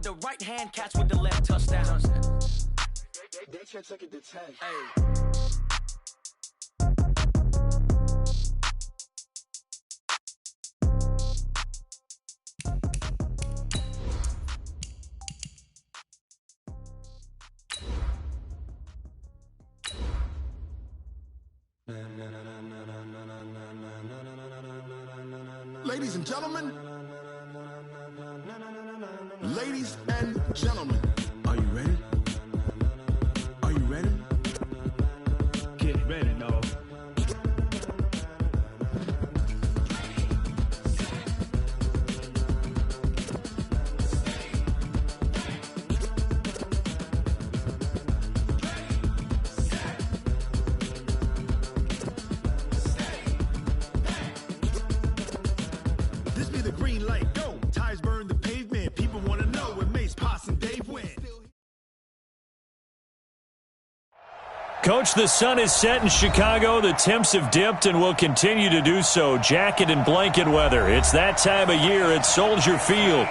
the right hand, catch with the left, touchdown. They can't take it to 10. Hey. Ladies and gentlemen, ladies and gentlemen, are you ready? Are you ready? Get ready, no. This be the green light, go. Tires burn the pavement. People want to know when Mace, Poss, and Dave win. Coach, the sun is set in Chicago. The temps have dipped and will continue to do so. Jacket and blanket weather. It's that time of year at Soldier Field.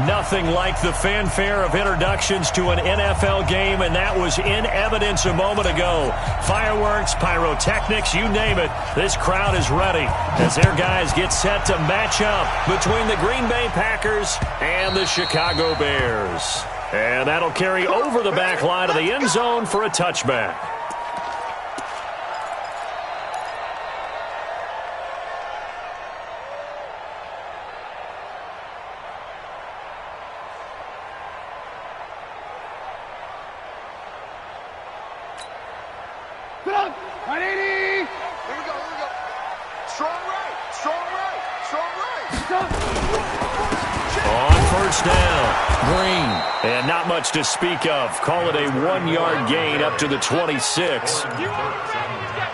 Nothing like the fanfare of introductions to an NFL game, and that was in evidence a moment ago. Fireworks, pyrotechnics, you name it. This crowd is ready as their guys get set to match up between the Green Bay Packers and the Chicago Bears. And that'll carry over the back line of the end zone for a touchback. And not much to speak of. Call it a 1-yard gain up to the 26.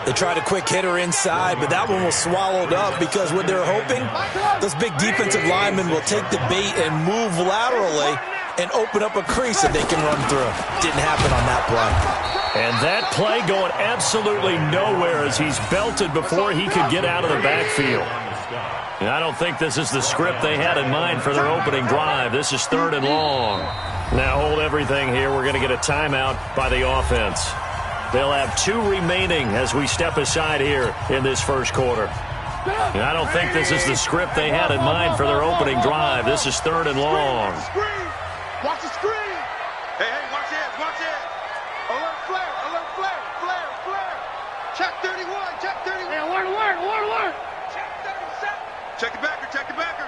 They tried a quick hitter inside, but that one was swallowed up because what they're hoping, those big defensive linemen will take the bait and move laterally and open up a crease that they can run through. Didn't happen on that play. And that play going absolutely nowhere as he's belted before he could get out of the backfield. And I don't think this is the script they had in mind for their opening drive. This is 3rd and long. Now hold everything here. We're going to get a timeout by the offense. They'll have 2 remaining as we step aside here in this first quarter. And I don't think this is the script they had in mind for their opening drive. This is 3rd and long. Watch the screen. Hey, watch it, watch it. Alert flare, flare. Check 31, check 31. Hey, alert. Check 37. Check the backer.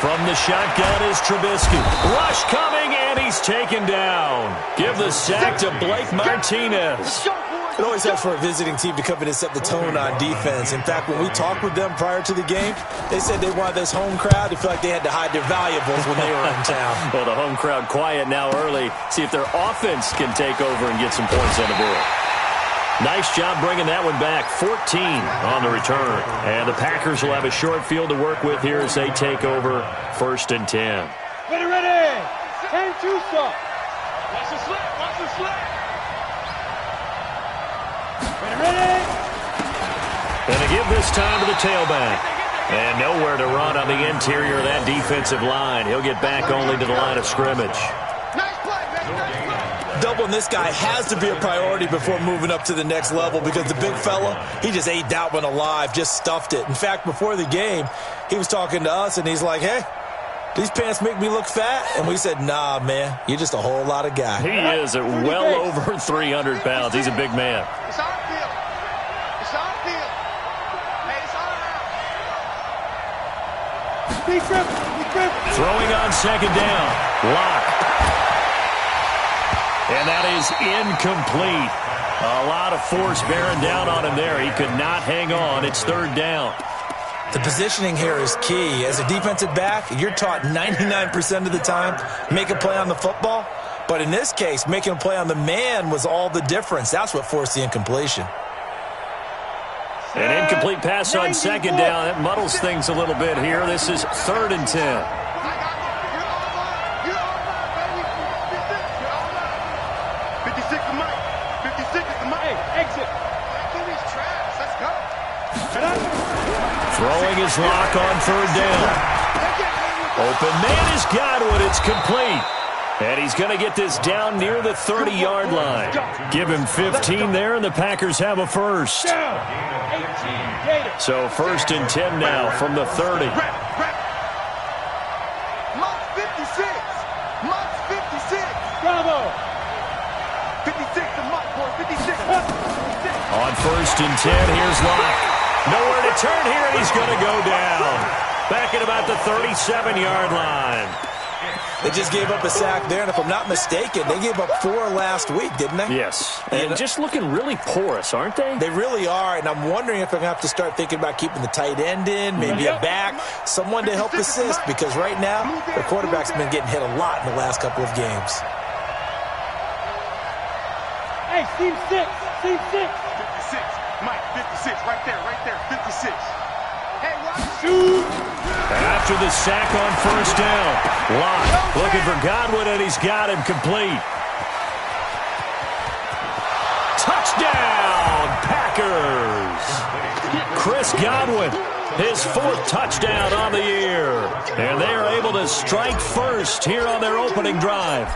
From the shotgun is Trubisky. Rush coming, and he's taken down. Give the sack to Blake Martinez. It always helps for a visiting team to come in and set the tone on defense. In fact, when we talked with them prior to the game, they said they wanted this home crowd to feel like they had to hide their valuables when they were in town. Well, the home crowd quiet now early. See if their offense can take over and get some points on the board. Nice job bringing that one back. 14 on the return. And the Packers will have a short field to work with here as they take over 1st and 10. Ready. 10 Tucson. Watch the slip. Ready. Gonna give this time to the tailback. And nowhere to run on the interior of that defensive line. He'll get back only to the line of scrimmage. Nice play, baby. Doubling this guy has to be a priority before moving up to the next level because the big fella, he just ate that one alive, just stuffed it. In fact, before the game, he was talking to us, and he's like, hey, these pants make me look fat? And we said, nah, man, you're just a whole lot of guy. He is at well over 300 pounds. He's a big man. It's on field. Hey, it's on out. Big grip. Throwing on 2nd down. Lock. And that is incomplete. A lot of force bearing down on him there. He could not hang on. It's 3rd down. The positioning here is key. As a defensive back, you're taught 99% of the time, make a play on the football. But in this case, making a play on the man was all the difference. That's what forced the incompletion. An incomplete pass on 2nd down. That muddles things a little bit here. This is 3rd and 10. Let's go. Throwing his lock on 3rd down. Open man is Godwin. It's complete. And he's going to get this down near the 30-yard line. Give him 15 there, and the Packers have a first. So 1st and 10 now from the 30. Monk's 56. Monk's 56. Bravo. 56 to Monk, boy. 56. On 1st and 10, here's Locke. Nowhere to turn here, and he's going to go down. Back at about the 37-yard line. They just gave up a sack there, and if I'm not mistaken, they gave up 4 last week, didn't they? Yes, and just looking really porous, aren't they? They really are, and I'm wondering if they're going to have to start thinking about keeping the tight end in, maybe a back, someone to help assist, because right now, their quarterback's been getting hit a lot in the last couple of games. Hey, team 6. Team 6. 56. Mike, 56. Right there. 56. Hey, watch. Shoot. After the sack on 1st down, Locke looking for Godwin, and he's got him complete. Touchdown, Packers! Chris Godwin, his 4th touchdown on the year. And they are able to strike first here on their opening drive.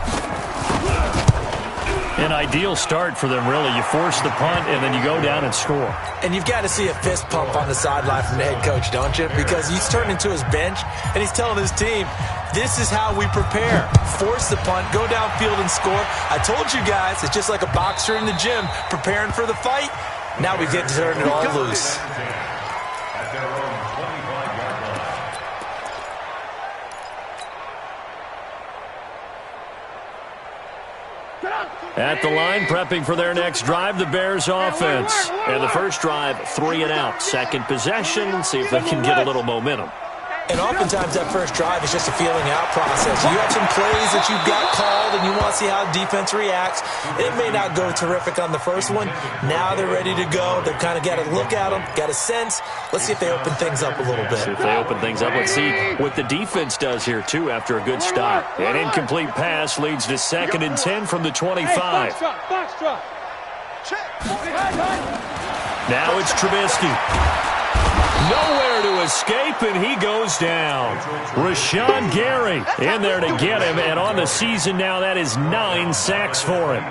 An ideal start for them, really. You force the punt, and then you go down and score. And you've got to see a fist pump on the sideline from the head coach, don't you? Because he's turned into his bench, and he's telling his team, this is how we prepare. Force the punt, go downfield and score. I told you guys, it's just like a boxer in the gym preparing for the fight. Now we get to turn it all loose. At the line, prepping for their next drive, the Bears offense. And the first drive, 3 and out. Second possession, see if they can get a little momentum. And oftentimes that first drive is just a feeling out process. You have some plays that you've got called, and you want to see how the defense reacts. It may not go terrific on the first one. Now they're ready to go. They've kind of got to look at them, got a sense. Let's see if they open things up a little bit. See if they open things up. Let's see what the defense does here, too, after a good start. An incomplete pass leads to 2nd and 10 from the 25. Box drop. Now it's Trubisky. Nowhere to escape, and he goes down. Rashawn Gary in there to get him, and on the season now, that is 9 sacks for him.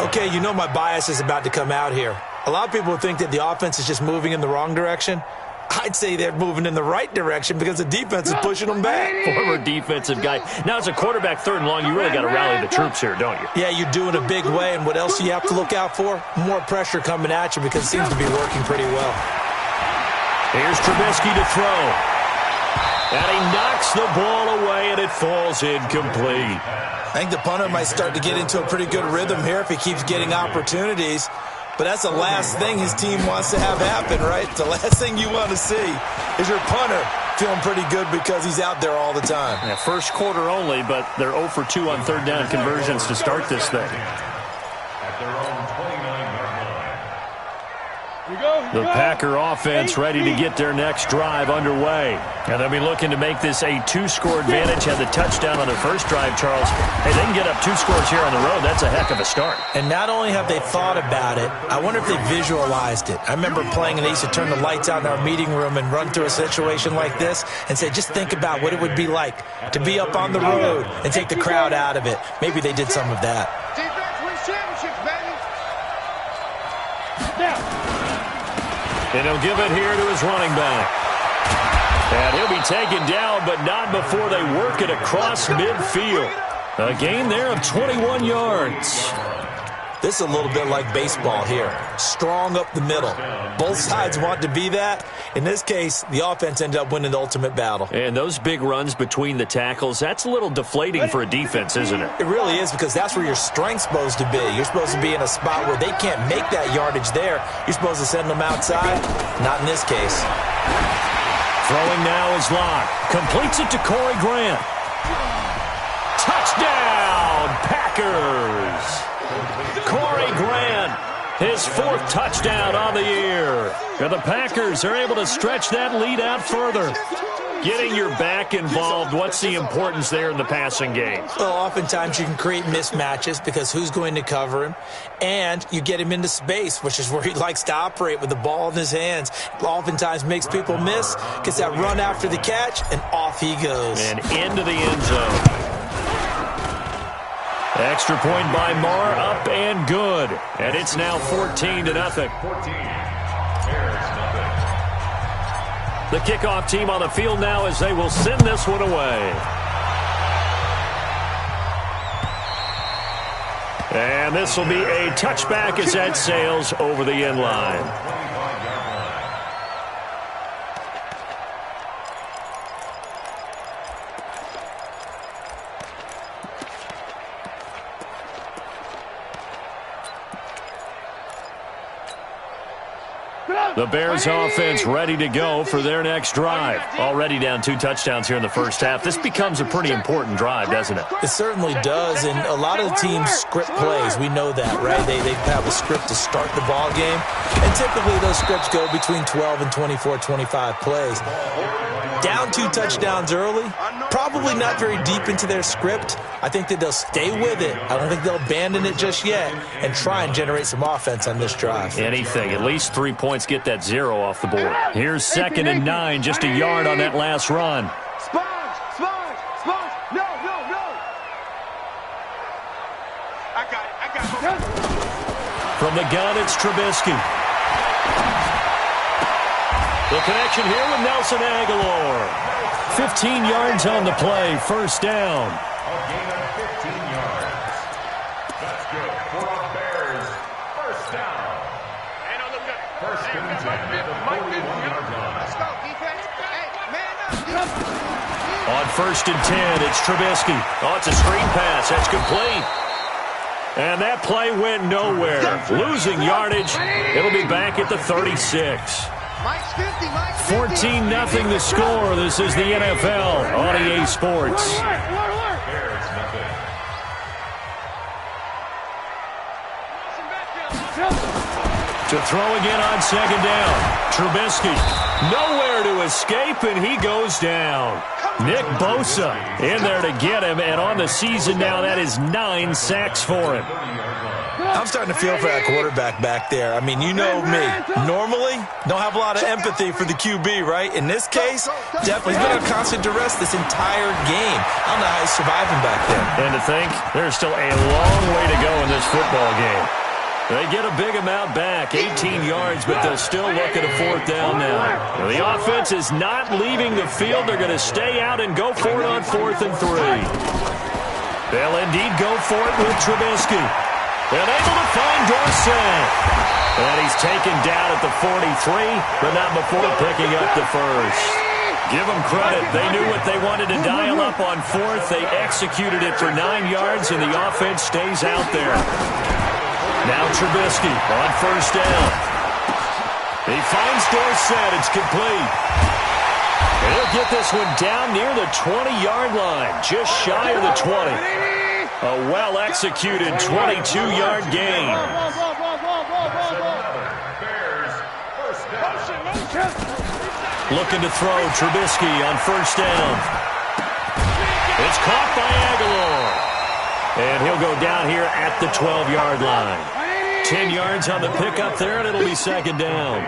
Okay, you know my bias is about to come out here. A lot of people think that the offense is just moving in the wrong direction. I'd say they're moving in the right direction because the defense is pushing them back. Former defensive guy. Now, as a quarterback, 3rd and long, you really got to rally the troops here, don't you? Yeah, you do in a big way, and what else do you have to look out for? More pressure coming at you because it seems to be working pretty well. Here's Trubisky to throw. And he knocks the ball away, and it falls incomplete. I think the punter might start to get into a pretty good rhythm here if he keeps getting opportunities. But that's the last thing his team wants to have happen, right? The last thing you want to see is your punter feeling pretty good because he's out there all the time. Yeah, first quarter only, but they're 0 for 2 on 3rd down conversions to start this thing. The Packer offense ready to get their next drive underway. And they'll be looking to make this a 2-score advantage. Had the touchdown on their first drive, Charles. Hey, they can get up 2 scores here on the road. That's a heck of a start. And not only have they thought about it, I wonder if they visualized it. I remember playing, and they used to turn the lights out in our meeting room and run through a situation like this and say, just think about what it would be like to be up on the road and take the crowd out of it. Maybe they did some of that. Defense wins championships, baby. And he'll give it here to his running back. And he'll be taken down, but not before they work it across midfield. A gain there of 21 yards. This is a little bit like baseball here. Strong up the middle. Both sides want to be that. In this case, the offense ended up winning the ultimate battle. And those big runs between the tackles, that's a little deflating for a defense, isn't it? It really is, because that's where your strength's supposed to be. You're supposed to be in a spot where they can't make that yardage there. You're supposed to send them outside. Not in this case. Throwing now is Locke. Completes it to Corey Grant. Touchdown, Packers! Corey Grant, his 4th touchdown on the year. And the Packers are able to stretch that lead out further. Getting your back involved, what's the importance there in the passing game? Well, oftentimes you can create mismatches because who's going to cover him? And you get him into space, which is where he likes to operate with the ball in his hands. Oftentimes makes people miss, gets that run after the catch, and off he goes. And into the end zone. Extra point by Marr, up and good. And it's now 14-0. The kickoff team on the field now as they will send this one away. And this will be a touchback as that sails over the end line. The Bears offense ready to go for their next drive. Already down 2 touchdowns here in the first half. This becomes a pretty important drive, doesn't it? It certainly does, and a lot of the teams script plays. We know that, right? They have a script to start the ball game, and typically those scripts go between 12 and 24, 25 plays. Down 2 touchdowns early, probably not very deep into their script. I think that they'll stay with it. I don't think they'll abandon it just yet and try and generate some offense on this drive. Anything. At least 3 points, get that 0 off the board. Here's 2nd and 9, just a yard on that last run. Sponge! No! I got it. From the gun, it's Trubisky. The connection here with Nelson Aguilar. 15 yards on the play, first down. A gain of 15 yards. That's good for the Bears. First down. First and 10 at the 41-yard line. Let's go, defense. Hey, man up. On 1st and 10, it's Trubisky. Oh, it's a screen pass. That's complete. And that play went nowhere. Losing yardage. It'll be back at the 36. 14-0 the score. This is the NFL on EA Sports. To throw again on 2nd down. Trubisky nowhere to escape, and he goes down. Nick Bosa in there to get him, and on the season now, that is 9 sacks for him. I'm starting to feel for that quarterback back there. I mean, you know me. Normally, don't have a lot of empathy for the QB, right? In this case, definitely he's been under constant duress this entire game. I don't know how he's surviving back there. And to think, there's still a long way to go in this football game. They get a big amount back, 18 yards, but they'll still look at a 4th down now. The offense is not leaving the field. They're going to stay out and go for it on 4th and 3. They'll indeed go for it with Trubisky. And able to find Dorsett. And he's taken down at the 43, but not before picking up the first. Give them credit. They knew what they wanted to dial up on 4th. They executed it for 9 yards, and the offense stays out there. Now Trubisky on 1st down. He finds Dorsett. It's complete. And he'll get this one down near the 20-yard line, just shy of the 20. A well-executed 22-yard gain. Looking to throw, Trubisky on 1st down. It's caught by Aguilar. And he'll go down here at the 12-yard line. 10 yards on the pickup there, and it'll be 2nd down.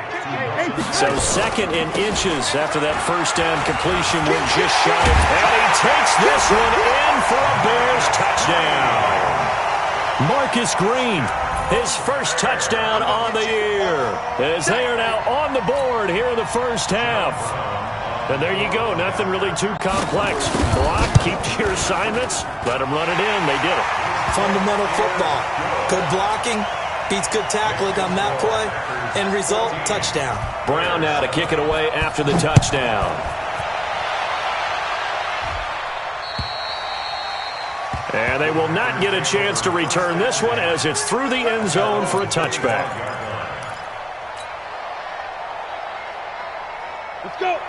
So 2nd in inches after that 1st down completion went just shy. And he takes this one in for a Bears touchdown. Marcus Green, his first touchdown on the year, as they are now on the board here in the first half. And there you go, nothing really too complex. Block, keep to your assignments, let them run it in. They did it. Fundamental football. Good blocking. Beats good tackling on that play. End result, touchdown. Brown now to kick it away after the touchdown. And they will not get a chance to return this one as it's through the end zone for a touchback.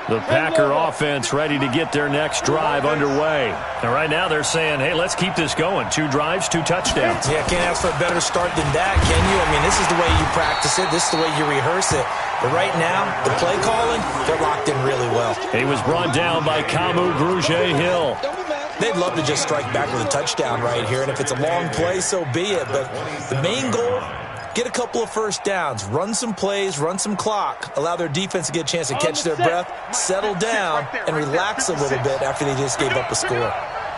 The Packer offense ready to get their next drive underway. And right now they're saying, hey, let's keep this going. 2 drives, 2 touchdowns. Yeah, can't ask for a better start than that, can you? I mean, this is the way you practice it. This is the way you rehearse it. But right now, the play calling, they're locked in really well. He was brought down by Kamu Grugier-Hill. They'd love to just strike back with a touchdown right here, and if it's a long play, so be it. But the main goal, get a couple of first downs, run some plays, run some clock, allow their defense to get a chance to catch their breath, settle down, and relax a little bit after they just gave up a score.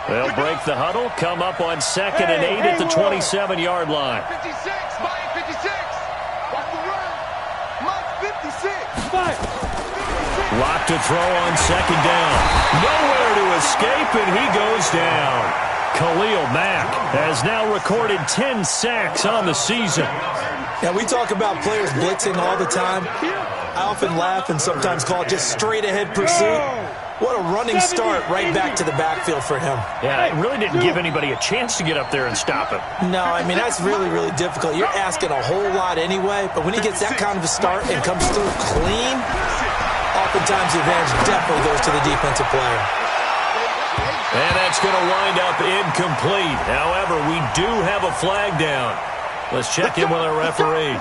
They'll break the huddle, come up on 2nd and 8 at the 27-yard line. 56, Mike 56. Watch the run. Mike 56. Lock to throw on 2nd down. Nowhere to escape, and he goes down. Khalil Mack has now recorded 10 sacks on the season. Yeah, we talk about players blitzing all the time. I often laugh and sometimes call it just straight-ahead pursuit. What a running start right back to the backfield for him. Yeah, it really didn't give anybody a chance to get up there and stop him. No, I mean, that's really, really difficult. You're asking a whole lot anyway, but when he gets that kind of a start and comes through clean, oftentimes the advantage definitely goes to the defensive player. And that's going to wind up incomplete. However, we do have a flag down. Let's check in with our referee.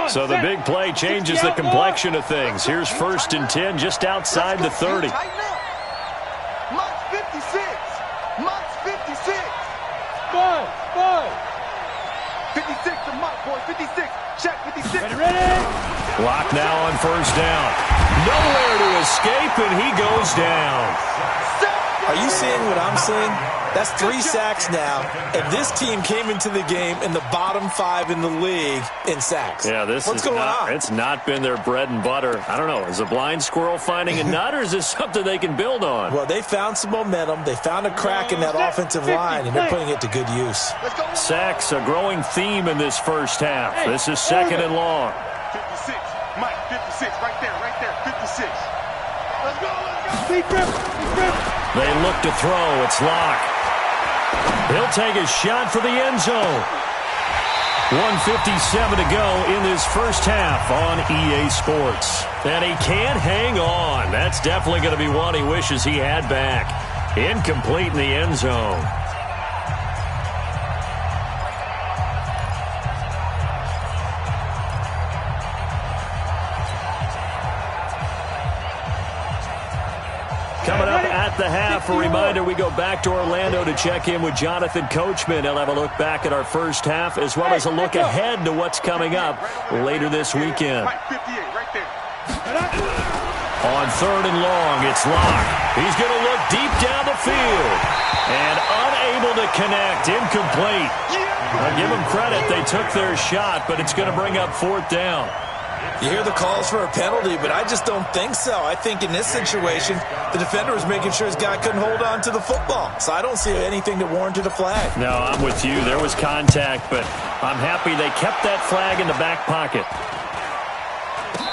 So the big play changes the complexion of things. Here's 1st and 10 just outside the 30. Mike 56. Mike 56. 56 to Mike, boy. 56. Check 56. Ready? Block now on 1st down. Nowhere to escape, and he goes down. Are you seeing what I'm seeing? That's 3 sacks now, and this team came into the game in the bottom 5 in the league in sacks. Yeah, what's going on? It's not been their bread and butter. I don't know. Is a blind squirrel finding a nut, or is this something they can build on? Well, they found some momentum. They found a crack in that offensive line, and they're putting it to good use. Sacks, a growing theme in this first half. This is 2nd and long. 56. Mike 56. Right there. 56. Let's go. They look to throw. It's Locke. He'll take a shot for the end zone. 1:57 to go in this first half on EA Sports. And he can't hang on. That's definitely going to be one he wishes he had back. Incomplete in the end zone. Coming up at the half, a reminder, we go back to Orlando to check in with Jonathan Coachman. He'll have a look back at our first half as well as a look ahead to what's coming up later this weekend. Mike 58, right there. On 3rd and long, it's Locke. He's going to look deep down the field and unable to connect, incomplete. I'll give them credit. They took their shot, but it's going to bring up 4th down. You hear the calls for a penalty, but I just don't think so. I think in this situation, the defender was making sure his guy couldn't hold on to the football. So I don't see anything that warranted a flag. No, I'm with you. There was contact, but I'm happy they kept that flag in the back pocket.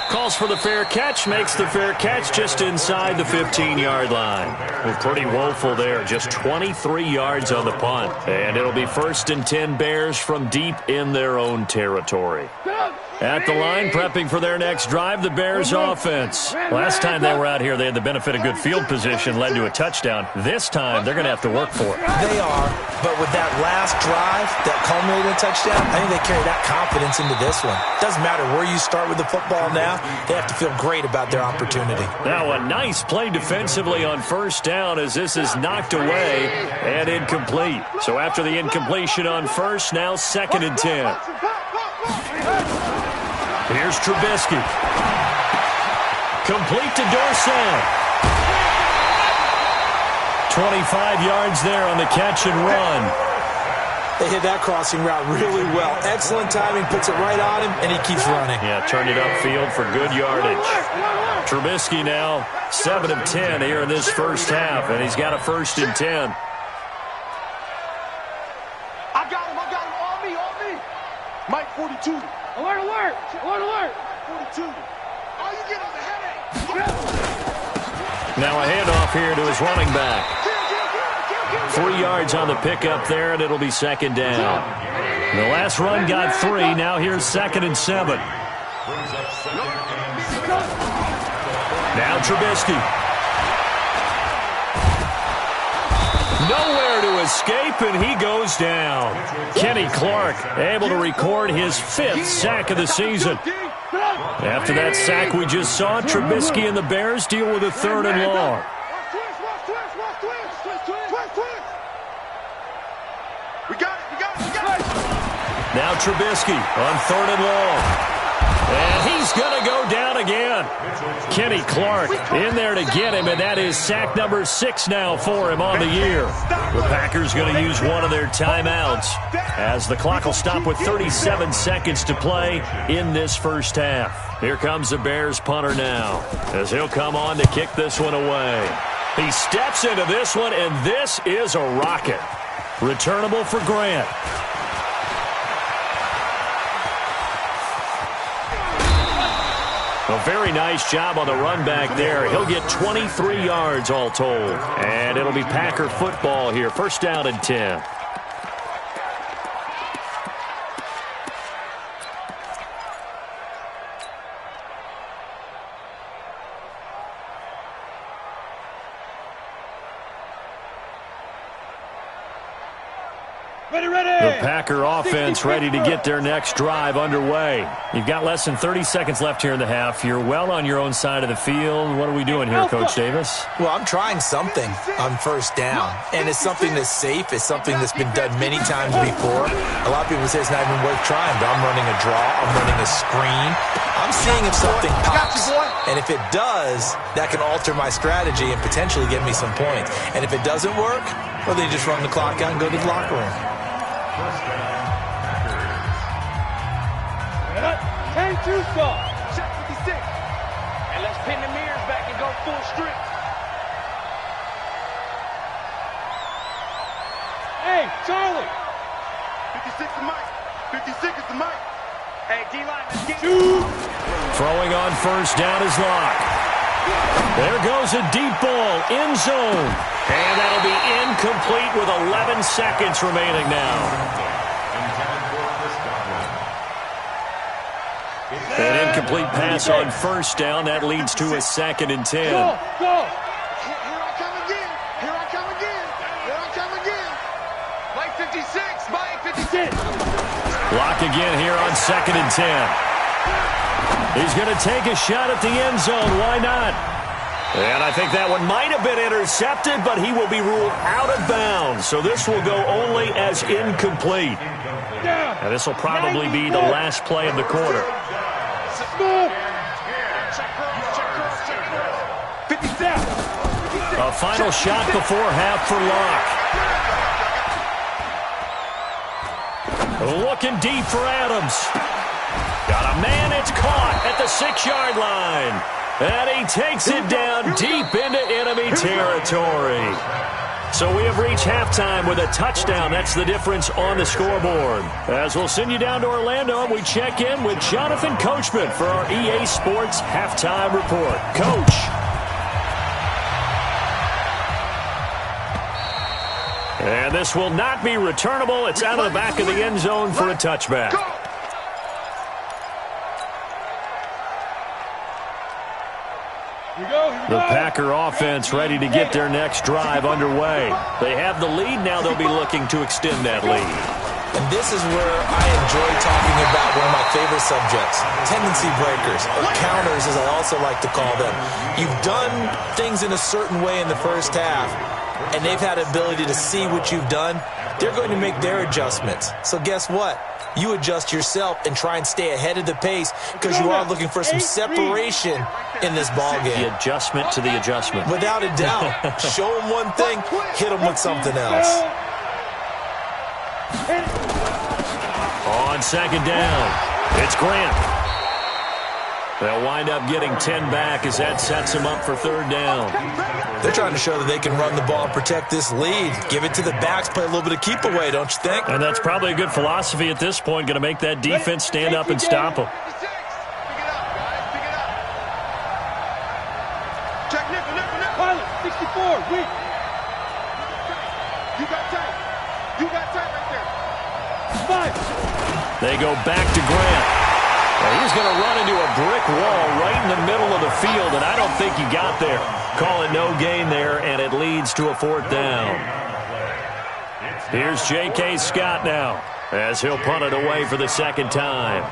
Calls for the fair catch, makes the fair catch just inside the 15-yard line. Well, pretty woeful there, just 23 yards on the punt. And it'll be 1st and 10 Bears from deep in their own territory. At the line, prepping for their next drive, the Bears offense. Last time they were out here, they had the benefit of good field position, led to a touchdown. This time, they're going to have to work for it. They are, but with that last drive that culminated in a touchdown, I think they carry that confidence into this one. Doesn't matter where you start with the football now, they have to feel great about their opportunity. Now a nice play defensively on 1st down as this is knocked away and incomplete. So after the incompletion on 1st, now 2nd and 10. Here's Trubisky. Complete to Dorsett. 25 yards there on the catch and run. They hit that crossing route really well. Excellent timing, puts it right on him, and he keeps running. Yeah, turned it upfield for good yardage. Trubisky now 7 of 10 here in this first half, and he's got a 1st and 10. I got him. On me. Mike 42. Alert. 42. Oh, you get on the headache. Now a handoff here to his running back. 3 yards on the pickup there, and it'll be 2nd down. The last run got 3. Now here's 2nd and 7. Now Trubisky. Nowhere to escape, and he goes down. Kenny Clark able to record his 5th sack of the season. After that sack we just saw, Trubisky and the Bears deal with a 3rd and long. Now Trubisky on 3rd and long. And he's going to go down again. Kenny Clark in there to get him, and that is sack number 6 now for him on the year. The Packers going to use one of their timeouts as the clock will stop with 37 seconds to play in this first half. Here comes the Bears punter now as he'll come on to kick this one away. He steps into this one, and this is a rocket. Returnable for Grant. A very nice job on the run back there. He'll get 23 yards all told. And it'll be Packer football here. 1st down and 10. The Packer offense ready to get their next drive underway. You've got less than 30 seconds left here in the half. You're well on your own side of the field. What are we doing here, Coach Davis? Well, I'm trying something on 1st down, and it's something that's safe. It's something that's been done many times before. A lot of people say it's not even worth trying, but I'm running a draw. I'm running a screen. I'm seeing if something pops, and if it does, that can alter my strategy and potentially get me some points. And if it doesn't work, well, then you just run the clock out and go to the locker room. 10-2 stop. Check 56. And let's pin the mirrors back and go full strip. Hey, Charlie. 56 is Mike. 56 is the Mike. Hey, D-line, let's get Throwing on 1st down is Locke. There goes a deep ball, end zone. And that'll be incomplete with 11 seconds remaining now. An incomplete pass on 1st down. That leads to a 2nd and 10. Go, go. Here I come again. Here I come again. Here I come again. Mike 56. Mike 56. Block again here on 2nd and 10. He's going to take a shot at the end zone. Why not? And I think that one might have been intercepted, but he will be ruled out of bounds. So this will go only as incomplete. And this will probably be the last play of the quarter. A final shot before half for Locke. Looking deep for Adams. Got a man, it's caught at the 6-yard line. And he takes it down deep into enemy territory. So we have reached halftime with a touchdown. That's the difference on the scoreboard. As we'll send you down to Orlando, and we check in with Jonathan Coachman for our EA Sports Halftime Report. Coach. And this will not be returnable. It's out of the back of the end zone for a touchback. The Packer offense ready to get their next drive underway. They have the lead. Now they'll be looking to extend that lead. And this is where I enjoy talking about one of my favorite subjects, tendency breakers, or counters as I also like to call them. You've done things in a certain way in the first half, and they've had the ability to see what you've done. They're going to make their adjustments. So guess what? You adjust yourself and try and stay ahead of the pace because you are looking for some separation in this ball game. The adjustment to the adjustment. Without a doubt. Show them one thing, hit them with something else. On 2nd down, it's Grant. They'll wind up getting 10 back as that sets them up for 3rd down. They're trying to show that they can run the ball and protect this lead. Give it to the backs, play a little bit of keep away, don't you think? And that's probably a good philosophy at this point, going to make that defense stand up and stop them. Pilot, 64, weak. You got tight. You got tight right there. 5. They go back to Grant. Well, he's going to run into a brick wall right in the middle of the field, and I don't think he got there. Calling no gain there, and it leads to a 4th down. Here's J.K. Scott now, as he'll punt it away for the second time.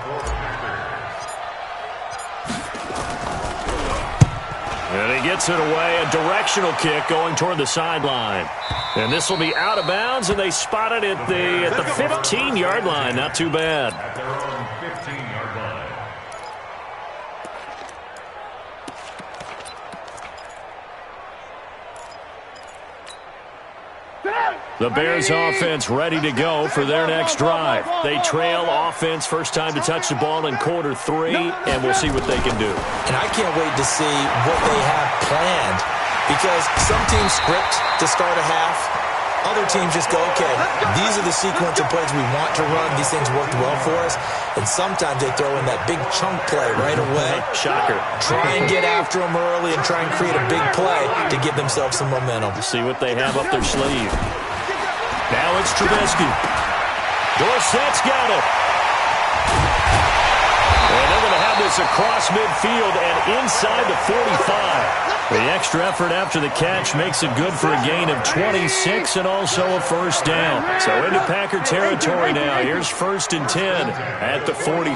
And he gets it away, a directional kick going toward the sideline. And this will be out of bounds, and they spot it at the 15-yard line. Not too bad. At their own 15-yard line. The Bears offense ready to go for their next drive. They trail offense, first time to touch the ball in quarter 3, and we'll see what they can do. And I can't wait to see what they have planned, because some teams script to start a half. Other teams just go, okay, these are the sequence of plays we want to run. These things worked well for us. And sometimes they throw in that big chunk play right away. Shocker. Try and get after them early and try and create a big play to give themselves some momentum. See what they have up their sleeve. Now it's Trubisky. Dorsett's got it. And they're going to have this across midfield and inside the 45. The extra effort after the catch makes it good for a gain of 26 and also a first down. So into Packer territory now. Here's 1st and 10 at the 43.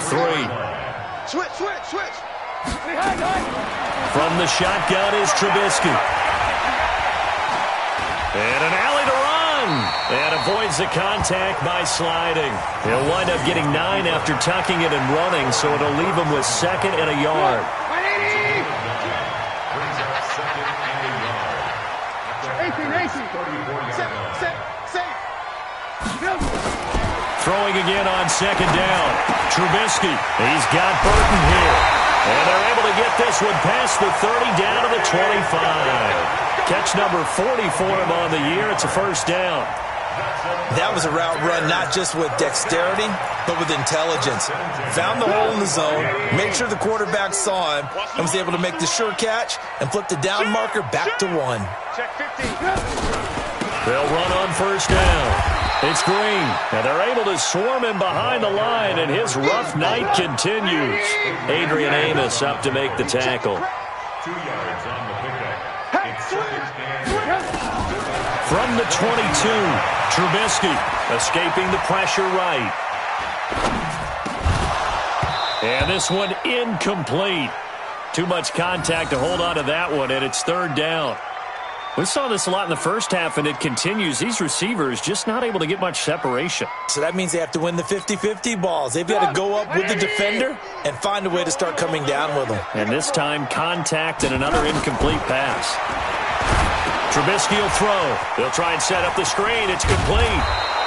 Switch. From the shotgun is Trubisky. And an alley to run. And avoids the contact by sliding. He'll wind up getting 9 after tucking it and running, so it'll leave him with 2nd and a yard. Throwing again on 2nd down. Trubisky. He's got Burton here. And they're able to get this one past the 30 down to the 25. Catch number 40 for him on the year. It's a first down. That was a route run not just with dexterity, but with intelligence. Found the hole in the zone, made sure the quarterback saw him, and was able to make the sure catch and flip the down marker back to 1. Check 15. They'll run on first down. It's Green, and they're able to swarm him behind the line, and his rough night continues. Adrian Amos up to make the tackle. 2 yards on the pickup. It's 2nd and 10. From the 22, Trubisky escaping the pressure right. And this one incomplete. Too much contact to hold on to that one, and it's 3rd down. We saw this a lot in the first half, and it continues. These receivers just not able to get much separation. So that means they have to win the 50-50 balls. They've got to go up with the defender and find a way to start coming down with them. And this time, contact and another incomplete pass. Trubisky will throw. They'll try and set up the screen. It's complete.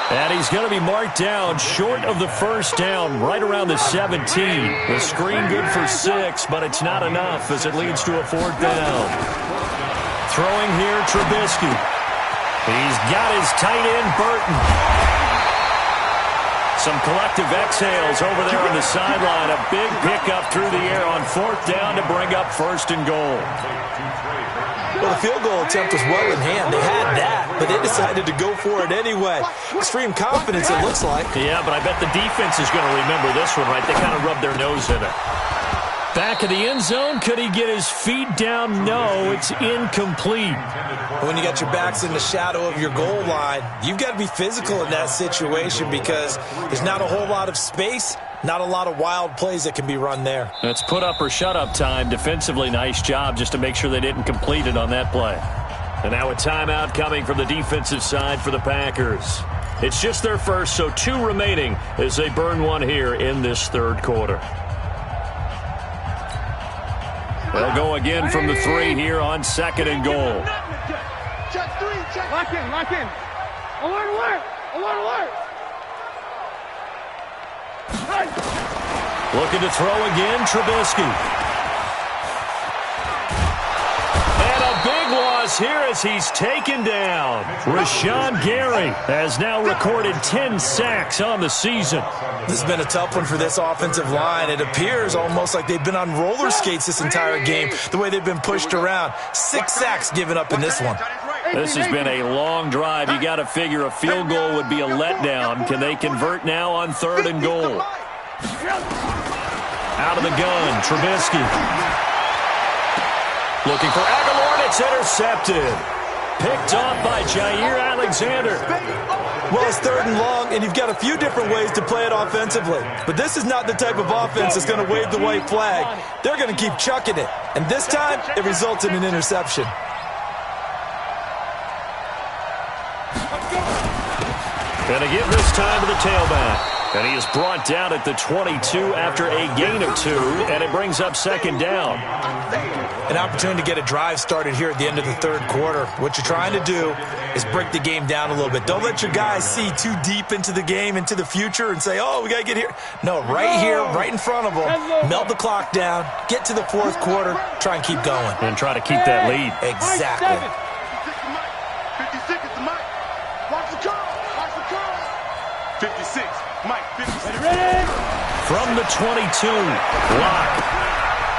And he's going to be marked down short of the first down, right around the 17. The screen good for 6, but it's not enough as it leads to a 4th down. Throwing here, Trubisky. He's got his tight end, Burton. Some collective exhales over there on the sideline. A big pickup through the air on 4th down to bring up 1st and goal. Well, the field goal attempt was well in hand. They had that, but they decided to go for it anyway. Extreme confidence, it looks like. Yeah, but I bet the defense is going to remember this one, right? They kind of rubbed their nose in it. Back of the end zone. Could he get his feet down? No, it's incomplete. When you got your backs in the shadow of your goal line, you've got to be physical in that situation because there's not a whole lot of space, not a lot of wild plays that can be run there. It's put up or shut up time. Defensively, nice job just to make sure they didn't complete it on that play. And now a timeout coming from the defensive side for the Packers. It's just their first, so 2 remaining as they burn one here in this 3rd quarter. They'll go again from the 3 here on 2nd and goal. Check 3, check. Lock in. Alert. Looking to throw again, Trubisky. And a big loss here as he's taken down. Rashawn Gary has now recorded 10 sacks on the season. This has been a tough one for this offensive line. It appears almost like they've been on roller skates this entire game, the way they've been pushed around. 6 sacks given up in this one. This has been a long drive. You got to figure a field goal would be a letdown. Can they convert now on 3rd and goal? Out of the gun, Trubisky. Looking for Aguilar, and it's intercepted. Picked off by Jair Alexander. Well, it's 3rd and long, and you've got a few different ways to play it offensively. But this is not the type of offense that's going to wave the white flag. They're going to keep chucking it. And this time, it results in an interception. Going to give this time to the tailback. And he is brought down at the 22 after a gain of 2, and it brings up 2nd down. An opportunity to get a drive started here at the end of the 3rd quarter. What you're trying to do is break the game down a little bit. Don't let your guys see too deep into the game, into the future, and say, oh, we got to get here. No, right here, right in front of them, melt the clock down, get to the 4th quarter, try and keep going. And try to keep that lead. Exactly. 56 is the mic. Watch the curl. Watch the curl. 56. Mike, 56. Ready? From the 22, Locke.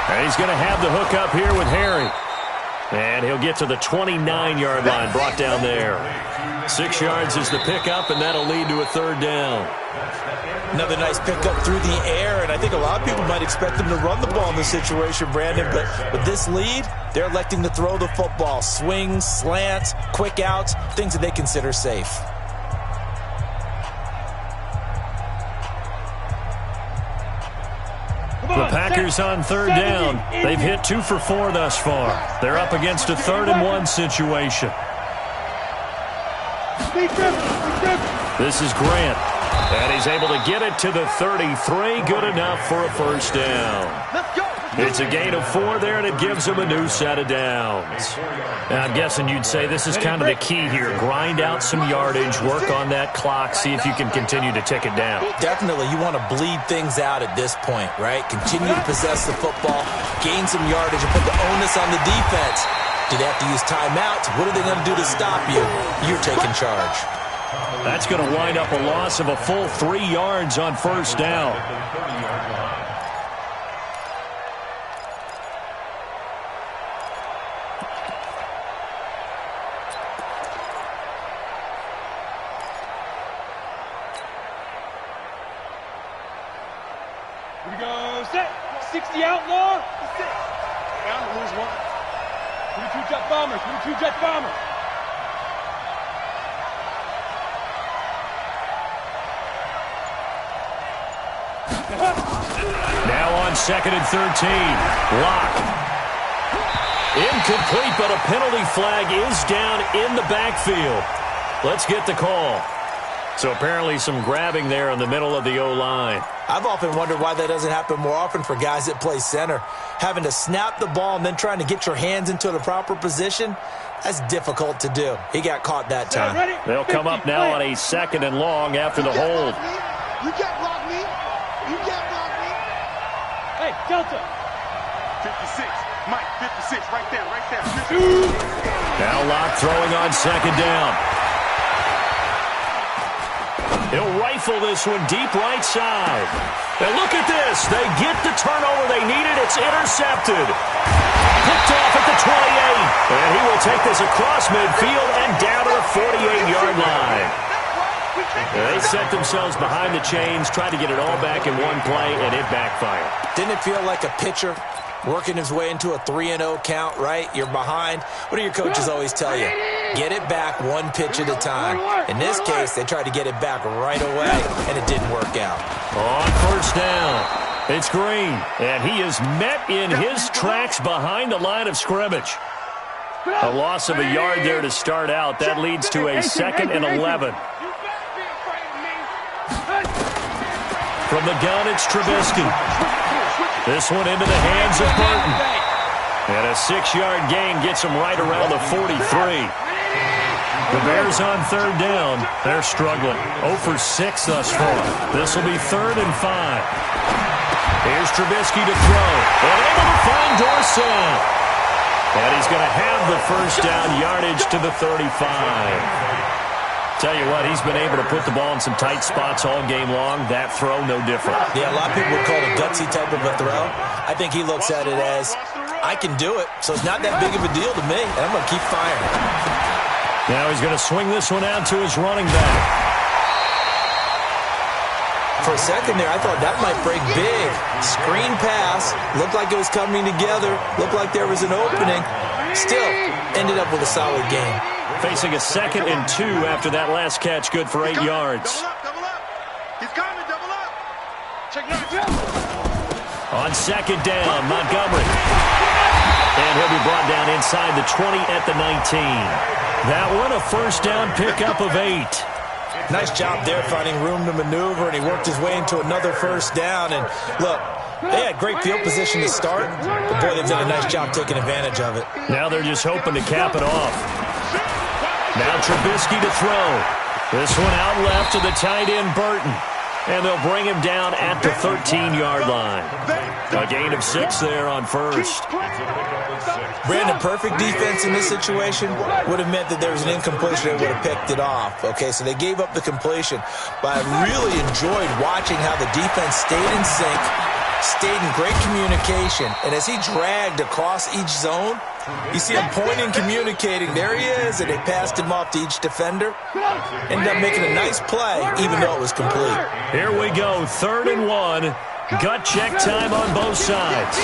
And he's going to have the hook up here with Harry. And he'll get to the 29-yard line, brought down there. 6 yards is the pickup, and that'll lead to a 3rd down. Another nice pickup through the air, and I think a lot of people might expect them to run the ball in this situation, Brandon, but with this lead, they're electing to throw the football. Swings, slants, quick outs, things that they consider safe. The Packers on 3rd down. They've hit 2 for 4 thus far. They're up against a 3rd and 1 situation. This is Grant. And he's able to get it to the 33. Good enough for a 1st down. Let's go. It's a gain of 4 there, and it gives them a new set of downs. Now, I'm guessing you'd say this is kind of the key here. Grind out some yardage, work on that clock, see if you can continue to tick it down. Definitely, you want to bleed things out at this point, right? Continue to possess the football, gain some yardage, and put the onus on the defense. Do they have to use timeouts? What are they going to do to stop you? You're taking charge. That's going to wind up a loss of a full 3 yards on 1st down. Here we go, set. 60 outlaw. Down to lose 1. 22 jet bomber, 22 jet bomber. Now on 2nd and 13. Locke. Incomplete, but a penalty flag is down in the backfield. Let's get the call. So apparently some grabbing there in the middle of the O-line. I've often wondered why that doesn't happen more often for guys that play center. Having to snap the ball and then trying to get your hands into the proper position, that's difficult to do. He got caught that time. They'll come up now on a 2nd and long after the hold. You can't block me. You can't block me. Hey, Delta. 56. Mike, 56. Right there, right there. Now Locke throwing on 2nd down. He'll rifle this one deep right side. And look at this. They get the turnover they needed. It's intercepted. Picked off at the 28. And he will take this across midfield and down to the 48-yard line. They set themselves behind the chains, tried to get it all back in one play, and it backfired. Didn't it feel like a pitcher working his way into a 3-0 count, right? You're behind. What do your coaches always tell you? Get it back 1 pitch at a time. In this case, they tried to get it back right away, and it didn't work out. On 1st down, it's Green, and he is met in his tracks behind the line of scrimmage. A loss of a yard there to start out. That leads to a 2nd and 11. From the gun, it's Trubisky. This one into the hands of Burton. And a 6-yard gain gets him right around the 43. The Bears on 3rd down. They're struggling. 0 for 6 thus far. This will be 3rd and 5. Here's Trubisky to throw. And able to find Dorsett. And he's going to have the 1st down yardage to the 35. Tell you what, he's been able to put the ball in some tight spots all game long. That throw, no different. Yeah, a lot of people would call it a gutsy type of a throw. I think he looks at it as, I can do it, so it's not that big of a deal to me, and I'm going to keep firing. Now he's going to swing this one out to his running back. For a second there, I thought that might break big. Screen pass, looked like it was coming together, looked like there was an opening. Still, ended up with a solid game. Facing a 2nd and 2 after that last catch, good for 8 yards. Double up. He's coming, double up. Check it out. On 2nd down, Montgomery. And he'll be brought down inside the 20 at the 19. That one a first down pickup of 8. Nice job there finding room to maneuver, and he worked his way into another first down. And look, they had great field position to start, but boy, they've done a nice job taking advantage of it. Now they're just hoping to cap it off. Now Trubisky to throw. This one out left to the tight end, Burton. And they'll bring him down at the 13-yard line. A gain of 6 there on first. Brandon, perfect defense in this situation would have meant that there was an incompletion that would have picked it off. Okay, so they gave up the completion. But I really enjoyed watching how the defense stayed in sync, stayed in great communication. And as he dragged across each zone, you see him pointing, communicating. There he is, and they passed him off to each defender. Ended up making a nice play, even though it was complete. Here we go, 3rd and 1. Gut check time on both sides.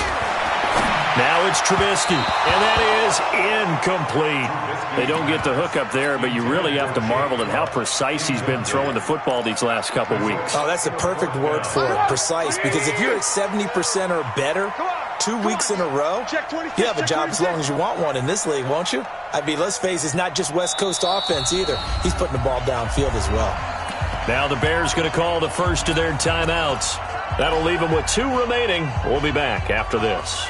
Now it's Trubisky, and that is incomplete. They don't get the hook up there, but you really have to marvel at how precise he's been throwing the football these last couple weeks. Oh, that's the perfect word for it, precise, because if you're at 70% or better 2 weeks in a row, you have a job as long as you want one in this league, won't you? I mean, let's face it, it's not just West Coast offense either. He's putting the ball downfield as well. Now the Bears going to call the first of their timeouts. That'll leave them with 2 remaining. We'll be back after this.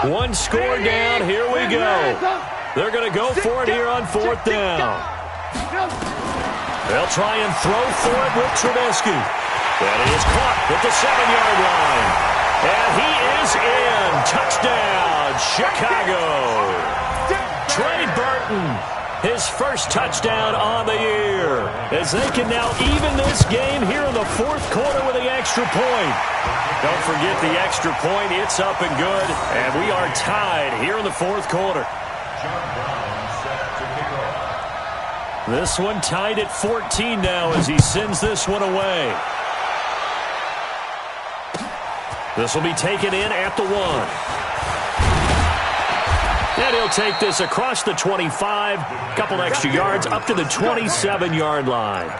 1 score down. Here we go. They're going to go for it here on 4th down. They'll try and throw for it with Trubisky. That is caught at the 7-yard line. And he is in. Touchdown, Chicago. Trey Burton, his first touchdown on the year, as they can now even this game here in the 4th quarter with the extra point. Don't forget the extra point. It's up and good, and we are tied here in the 4th quarter. This one tied at 14 now as he sends this one away. This will be taken in at the 1. And he'll take this across the 25, couple extra yards, up to the 27-yard line.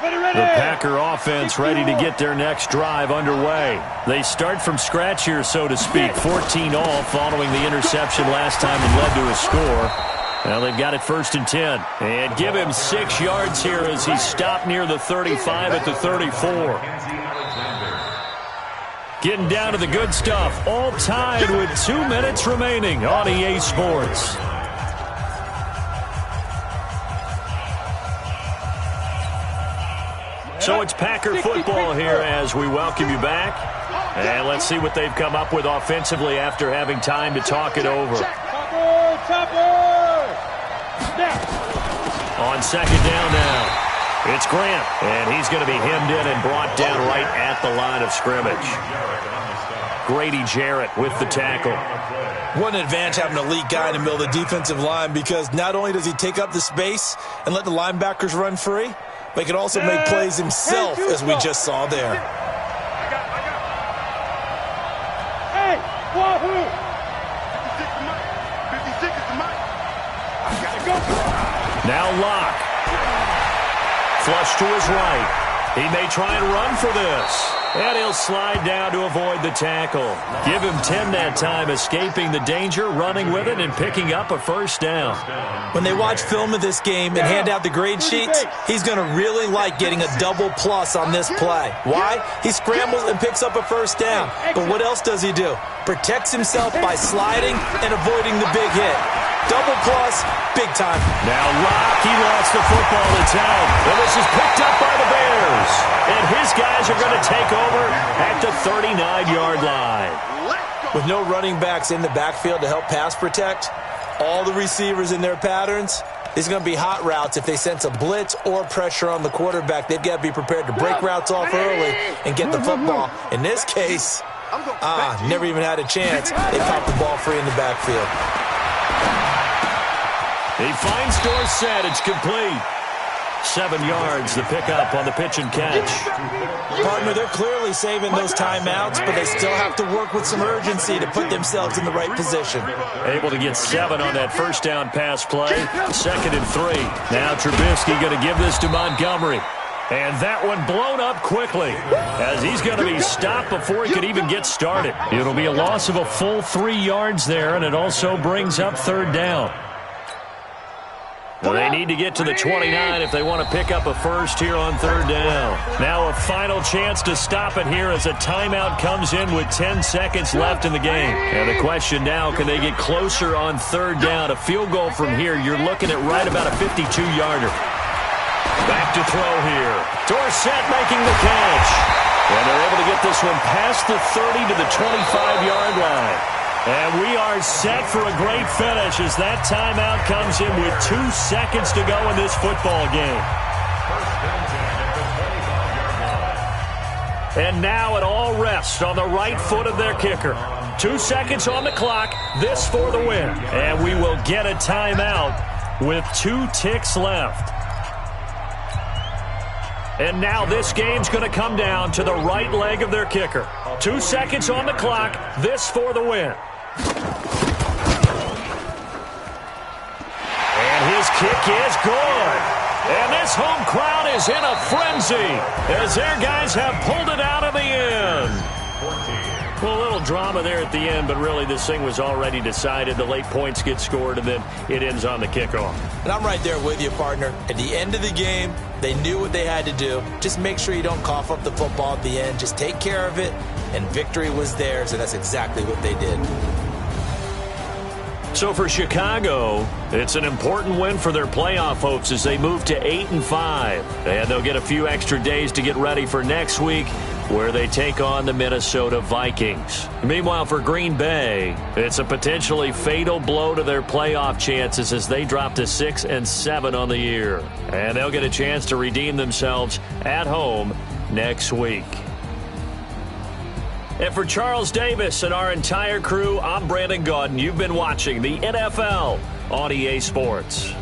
The Packer offense ready to get their next drive underway. They start from scratch here, so to speak. 14 all following the interception last time and led to a score. Now they've got it 1st and 10. And give him 6 yards here as he stopped near the 35 at the 34. Getting down to the good stuff. All tied with 2 minutes remaining on EA Sports. So it's Packer football here as we welcome you back. And let's see what they've come up with offensively after having time to talk it over. On 2nd down now, it's Grant. And he's going to be hemmed in and brought down right at the line of scrimmage. Grady Jarrett with the tackle. What an advantage having an elite guy in the middle of the defensive line, because not only does he take up the space and let the linebackers run free, but he can also make plays himself, as we just saw there. Hey, Wahoo! 56 is the mic. I gotta go. Now Locke. Flush to his right. He may try and run for this. And he'll slide down to avoid the tackle. Give him 10 that time, escaping the danger, running with it, and picking up a first down. When they watch film of this game and hand out the grade sheets, he's going to really like getting a double plus on this play. Why? He scrambles and picks up a first down. But what else does he do? Protects himself by sliding and avoiding the big hit. Double plus, big time. Now Locke, he lost the football. It's out. And this is picked up by the Bears. And his guys are going to take over at the 39-yard line. With no running backs in the backfield to help pass protect, all the receivers in their patterns, it's going to be hot routes. If they sense a blitz or pressure on the quarterback, they've got to be prepared to break routes off early and get the football. In this case, never even had a chance. They popped the ball free in the backfield. He finds Dorsett. It's complete. 7 yards, the pickup on the pitch and catch. Partner, they're clearly saving those timeouts, but they still have to work with some urgency to put themselves in the right position. Able to get 7 on that first down pass play. 2nd and 3. Now Trubisky going to give this to Montgomery. And that one blown up quickly as he's going to be stopped before he could even get started. It'll be a loss of a full 3 yards there, and it also brings up 3rd down. They need to get to the 29 if they want to pick up a first here on 3rd down. Now a final chance to stop it here as a timeout comes in with 10 seconds left in the game. And the question now, can they get closer on 3rd down? A field goal from here, you're looking at right about a 52-yarder. Back to throw here. Dorsett making the catch. And they're able to get this one past the 30 to the 25-yard line. And we are set for a great finish as that timeout comes in with 2 seconds to go in this football game. And now it all rests on the right foot of their kicker. 2 seconds on the clock, this for the win. And we will get a timeout with 2 ticks left. And now this game's going to come down to the right leg of their kicker. 2 seconds on the clock, this for the win. And his kick is good. And this home crowd is in a frenzy as their guys have pulled it out of the end. Well, a little drama there at the end, but really this thing was already decided. The late points get scored, and then it ends on the kickoff. And I'm right there with you, partner. At the end of the game, they knew what they had to do. Just make sure you don't cough up the football at the end. Just take care of it, and victory was theirs, and that's exactly what they did. So for Chicago, it's an important win for their playoff hopes as they move to 8-5. And they'll get a few extra days to get ready for next week, where they take on the Minnesota Vikings. Meanwhile, for Green Bay, it's a potentially fatal blow to their playoff chances as they drop to 6-7 on the year. And they'll get a chance to redeem themselves at home next week. And for Charles Davis and our entire crew, I'm Brandon Gaudin. You've been watching the NFL on EA Sports.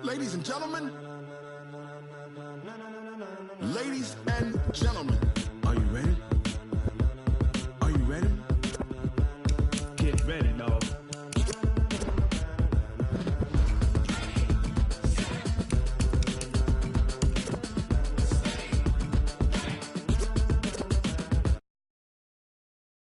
Ladies and gentlemen, ladies and gentlemen.